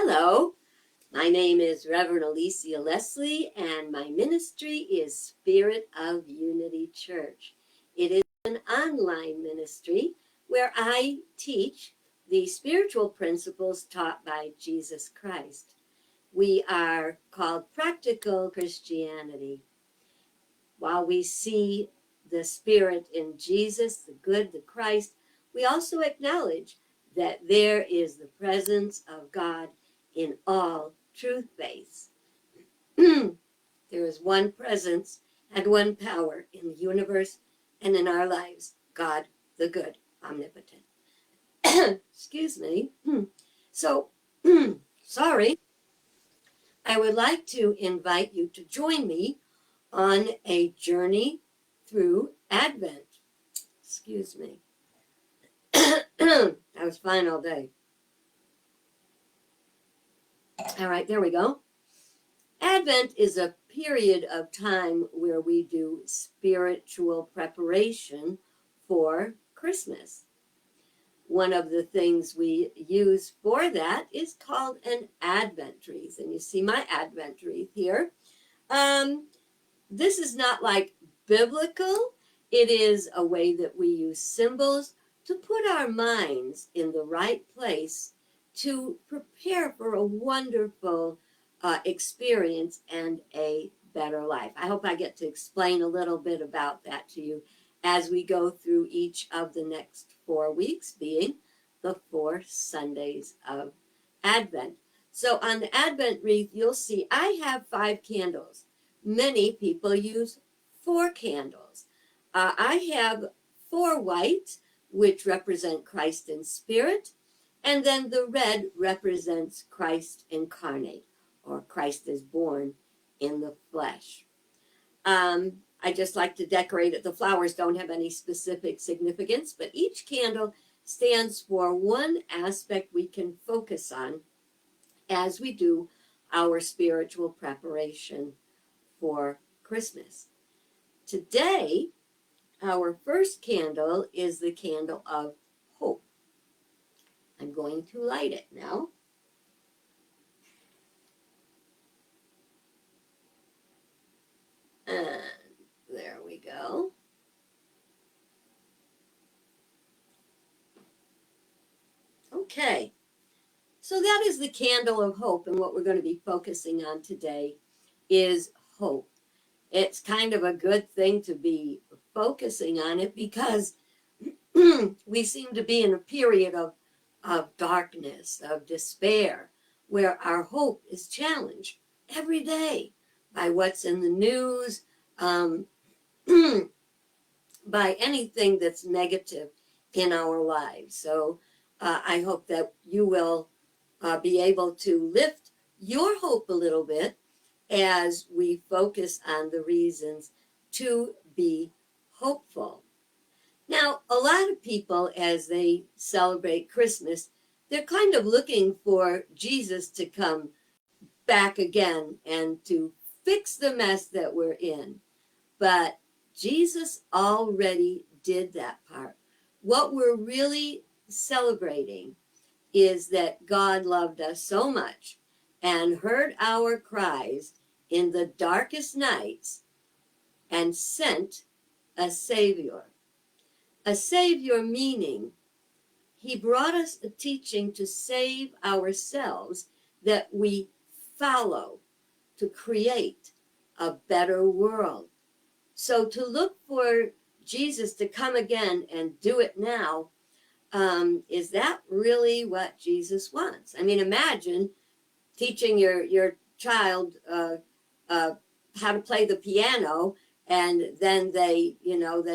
Hello, my name is Reverend Alicia Leslie, and my ministry is Spirit of Unity Church. It is an online ministry where I teach the spiritual principles taught by Jesus Christ. We are called Practical Christianity. While we see the Spirit in Jesus, the good, the Christ, we also acknowledge that there is the presence of God in all truth base. There is one presence and one power in the universe and in our lives, God the good, omnipotent. Excuse me. So, sorry. I would like to invite you to join me on a journey through Advent. Excuse me. I was fine all day. All right, there we go. Advent is a period of time where we do spiritual preparation for Christmas. One of the things we use for that is called an Advent wreath. And you see my Advent wreath here. This is not like biblical. It is a way that we use symbols to put our minds in the right place to prepare for a wonderful experience and a better life. I hope I get to explain a little bit about that to you as we go through each of the next 4 weeks, being the 4 Sundays of Advent. So on the Advent wreath, you'll see I have 5 candles. Many people use 4 candles. I have 4 white, which represent Christ in spirit, and then the red represents Christ incarnate, or Christ is born in the flesh. I just like to decorate it. The flowers don't have any specific significance, but each candle stands for one aspect we can focus on as we do our spiritual preparation for Christmas. Today, our first candle is the candle of hope. I'm going to light it now. And there we go. Okay, so that is the candle of hope, and what we're going to be focusing on today is hope. It's kind of a good thing to be focusing on it because we seem to be in a period of darkness, of despair, where our hope is challenged every day by what's in the news, by anything that's negative in our lives. So I hope that you will be able to lift your hope a little bit as we focus on the reasons to be hopeful. Now, a lot of people, as they celebrate Christmas, they're kind of looking for Jesus to come back again and to fix the mess that we're in. But Jesus already did that part. What we're really celebrating is that God loved us so much and heard our cries in the darkest nights and sent a Savior. A Savior meaning he brought us a teaching to save ourselves that we follow to create a better world. So to look for Jesus to come again and do it now, is that really what Jesus wants? I mean, imagine teaching your child how to play the piano, and then they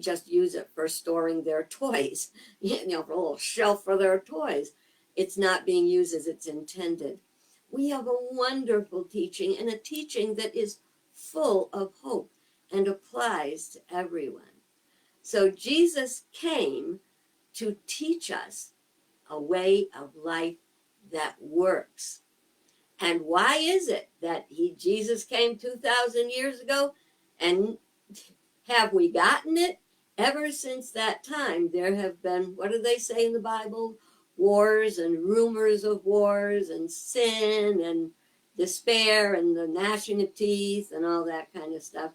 just use it for storing their toys, for a little shelf for their toys. It's not being used as it's intended. We have a wonderful teaching, and a teaching that is full of hope and applies to everyone. So Jesus came to teach us a way of life that works. And why is it that Jesus came 2,000 years ago? And have we gotten it? Ever since that time, there have been, what do they say in the Bible? wars and rumors of wars and sin and despair and the gnashing of teeth and all that kind of stuff.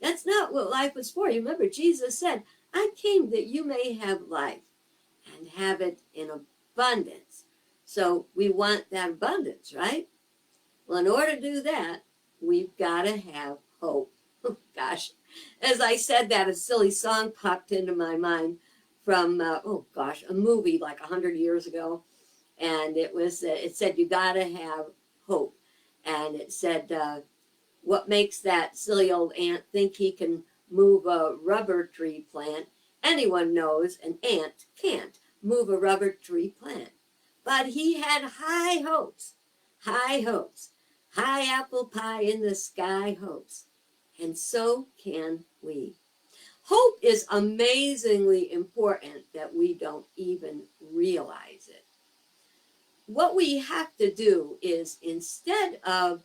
That's not what life was for. You remember, Jesus said, I came that you may have life and have it in abundance. So we want that abundance, right? Well, in order to do that, we've got to have hope. Oh, gosh, as I said that, a silly song popped into my mind from, a movie like 100 years ago. And it said, you got to have hope. And it said, what makes that silly old ant think he can move a rubber tree plant? Anyone knows an ant can't move a rubber tree plant. But he had high hopes, high hopes, high apple pie in the sky hopes. And so can we. Hope is amazingly important that we don't even realize it. What we have to do is, instead of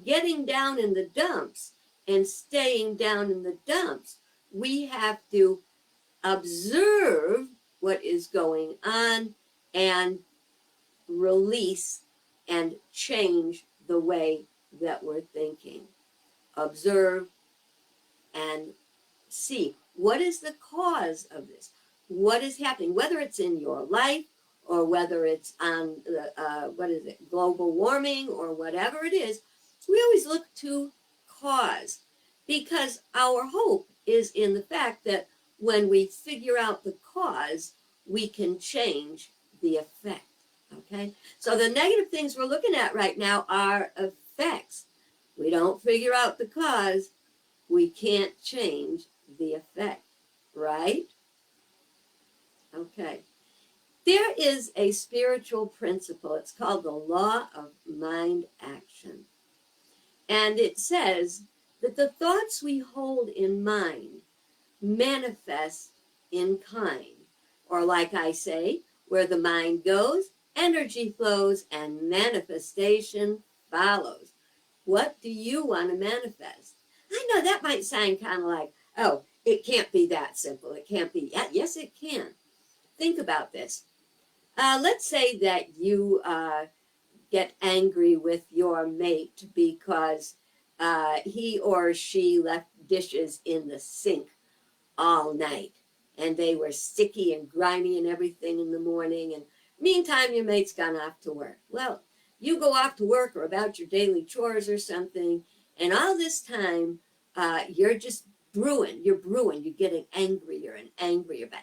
getting down in the dumps and staying down in the dumps, we have to observe what is going on and release and change the way that we're thinking. Observe and see what is the cause of this, what is happening, whether it's in your life or whether it's on global warming or whatever it is. We always look to cause, because our hope is in the fact that when we figure out the cause, we can change the effect. Okay, so the negative things we're looking at right now are effects. We don't figure out the cause, we can't change the effect, right? Okay. There is a spiritual principle. It's called the law of mind action. And it says that the thoughts we hold in mind manifest in kind. Or like I say, where the mind goes, energy flows and manifestation follows. What do you want to manifest? I know that might sound kind of like, oh, it can't be that simple. It can't be. Yes, it can. Think about this. Let's say that you get angry with your mate because he or she left dishes in the sink all night, and they were sticky and grimy and everything in the morning, and meantime your mate's gone off to work. Well, you go off to work or about your daily chores or something, and all this time you're just brewing, you're getting angrier and angrier about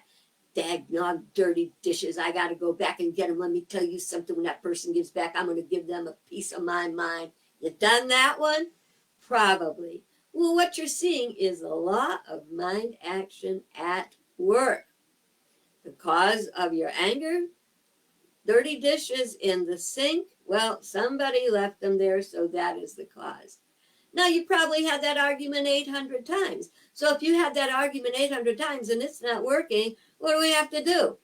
daggone dirty dishes. I got to go back and get them. Let me tell you something, when that person gets back, I'm going to give them a piece of my mind. You done that one? Probably. Well, what you're seeing is the law of mind action at work. The cause of your anger, dirty dishes in the sink, well, somebody left them there, so that is the cause. Now, you probably had that argument 800 times. So if you had that argument 800 times and it's not working, what do we have to do?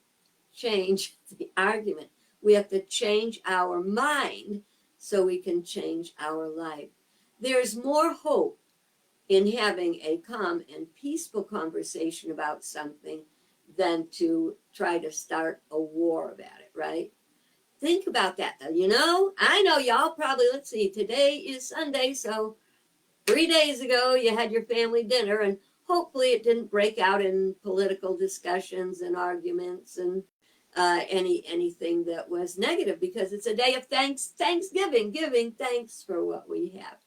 Change the argument. We have to change our mind so we can change our life. There's more hope in having a calm and peaceful conversation about something than to try to start a war about it, right? Think about that, though. You know, I know y'all probably, let's see, today is Sunday, so 3 days ago you had your family dinner, and hopefully it didn't break out in political discussions and arguments and anything that was negative, because it's a day of Thanksgiving, giving thanks for what we have.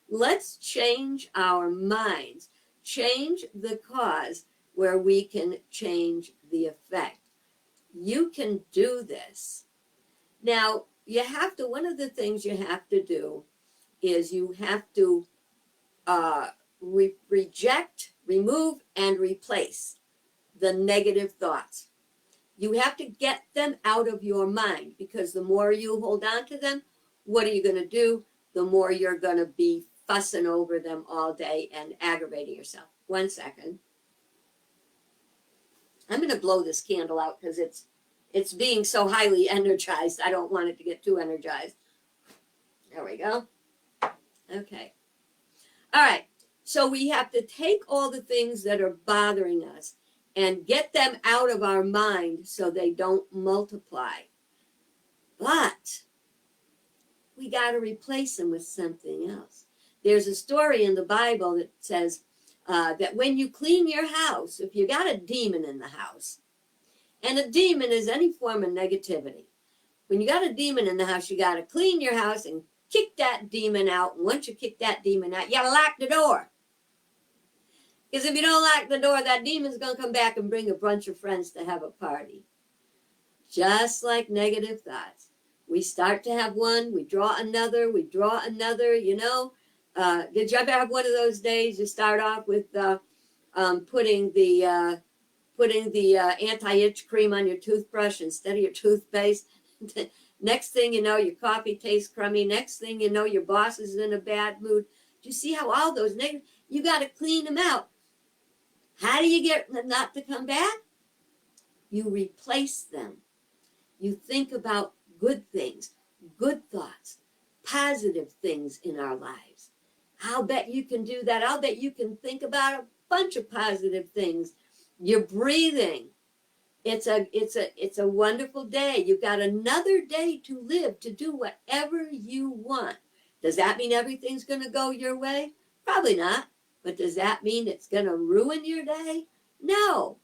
Let's change our minds, change the cause where we can change the effect. You can do this. Now, one of the things you have to do is you have to reject, remove, and replace the negative thoughts. You have to get them out of your mind, because the more you hold on to them, what are you going to do? The more you're going to be fussing over them all day and aggravating yourself. 1 second. I'm going to blow this candle out because it's being so highly energized. I don't want it to get too energized. There we go. Okay. All right. So we have to take all the things that are bothering us and get them out of our mind so they don't multiply. But we got to replace them with something else. There's a story in the Bible that says that when you clean your house, if you got a demon in the house, and a demon is any form of negativity, when you got a demon in the house, you got to clean your house and kick that demon out. And once you kick that demon out, you got to lock the door. Because if you don't lock the door, that demon's going to come back and bring a bunch of friends to have a party. Just like negative thoughts. We start to have one, we draw another, you know. Did you ever have one of those days you start off with putting the anti-itch cream on your toothbrush instead of your toothpaste? Next thing you know, your coffee tastes crummy. Next thing you know, your boss is in a bad mood. Do you see how all those negative, you got to clean them out. How do you get them not to come back? You replace them. You think about good things, good thoughts, positive things in our lives. I'll bet you can do that. I'll bet you can think about a bunch of positive things. You're breathing. It's a wonderful day. You've got another day to live, to do whatever you want. Does that mean everything's going to go your way? Probably not. But does that mean it's going to ruin your day? No.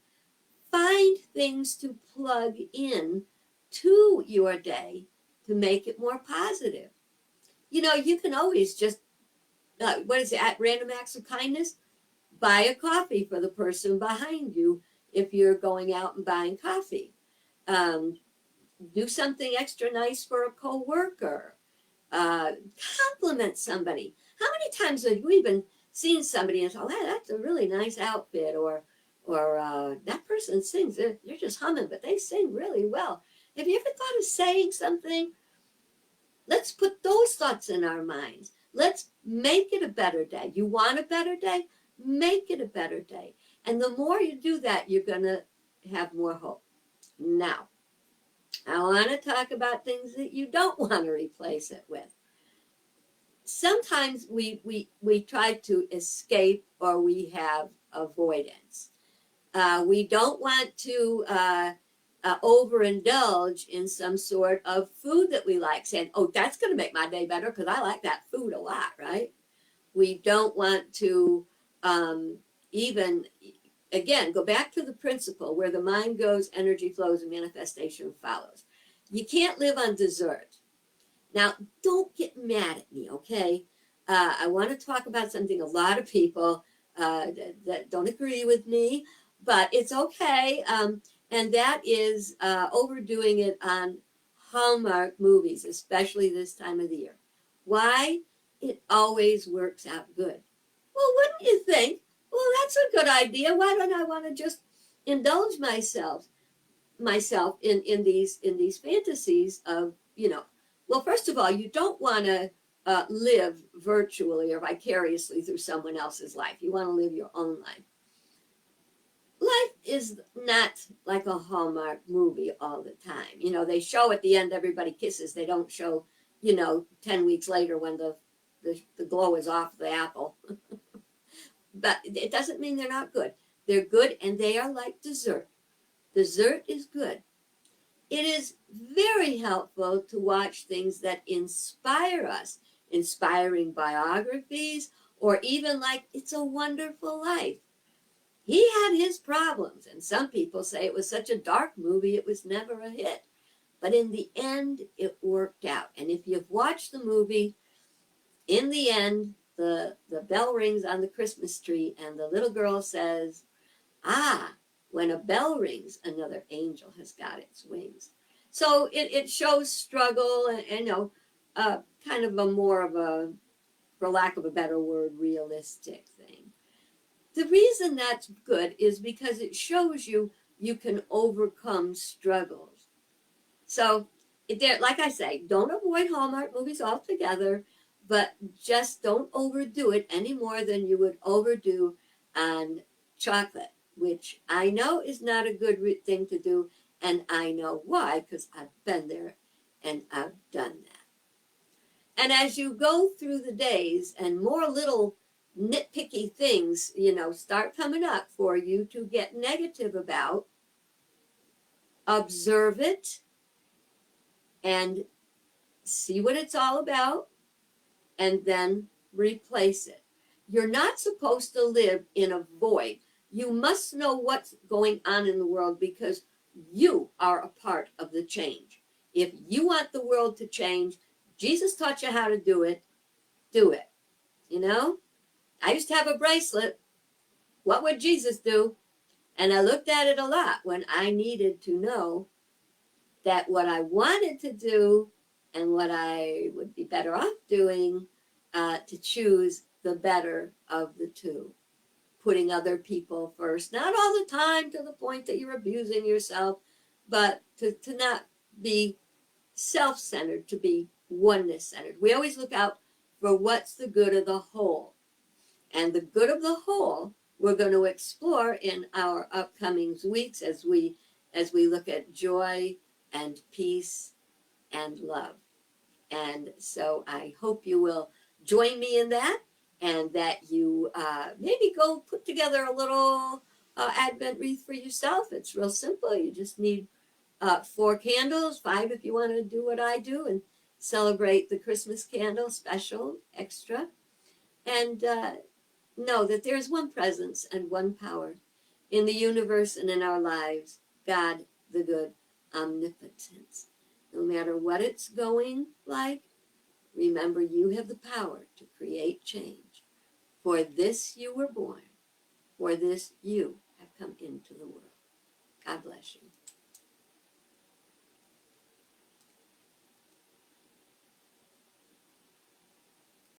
Find things to plug in to your day to make it more positive. You know, you can always just, at random acts of kindness? Buy a coffee for the person behind you if you're going out and buying coffee. Do something extra nice for a coworker. Compliment somebody. How many times have we even seen somebody and thought, hey, that's a really nice outfit, or that person sings, they're just humming, but they sing really well. Have you ever thought of saying something? Let's put those thoughts in our minds. Let's make it a better day. You want a better day? Make it a better day. And the more you do that, you're going to have more hope. Now, I want to talk about things that you don't want to replace it with. Sometimes we try to escape, or we have avoidance. We don't want to overindulge in some sort of food that we like, saying, oh, that's going to make my day better because I like that food a lot, right? We don't want to even, again, go back to the principle where the mind goes, energy flows, and manifestation follows. You can't live on dessert. Now, don't get mad at me, okay? I want to talk about something a lot of people that don't agree with me, but it's okay. And that is overdoing it on Hallmark movies, especially this time of the year. Why? It always works out good. Well, wouldn't you think? Well, that's a good idea. Why don't I want to just indulge myself in these fantasies of, you know, well, first of all, you don't want to live virtually or vicariously through someone else's life. You want to live your own life. Life is not like a Hallmark movie all the time. You know, they show at the end everybody kisses. They don't show, 10 weeks later when the glow is off the apple. But it doesn't mean they're not good. They're good, and they are like dessert. Dessert is good. It is very helpful to watch things that inspire us, inspiring biographies, or even like It's a Wonderful Life. He had his problems, and some people say it was such a dark movie it was never a hit. But in the end, it worked out. And if you've watched the movie, in the end, the bell rings on the Christmas tree, and the little girl says, when a bell rings, another angel has got its wings. So it shows struggle and kind of more of a, for lack of a better word, realistic thing. The reason that's good is because it shows you can overcome struggles. So, like I say, don't avoid Hallmark movies altogether, but just don't overdo it any more than you would overdo on chocolate, which I know is not a good thing to do, and I know why, because I've been there and I've done that. And as you go through the days and more little nitpicky things, start coming up for you to get negative about, observe it and see what it's all about, and then replace it. You're not supposed to live in a void. You must know what's going on in the world because you are a part of the change. If you want the world to change, Jesus taught you how to do it. Do it. You know? I used to have a bracelet. What would Jesus do? And I looked at it a lot when I needed to know that what I wanted to do and what I would be better off doing, to choose the better of the two. Putting other people first, not all the time to the point that you're abusing yourself, but to not be self-centered, to be oneness-centered. We always look out for what's the good of the whole. And the good of the whole, we're going to explore in our upcoming weeks as we look at joy and peace and love. And so I hope you will join me in that, and that you maybe go put together a little Advent wreath for yourself. It's real simple. You just need 4 candles, 5 if you want to do what I do and celebrate the Christmas candle special extra. And know that there is one presence and one power in the universe and in our lives, God, the good, omnipotence. No matter what it's going like, remember you have the power to create change. For this you were born. For this you have come into the world. God bless you.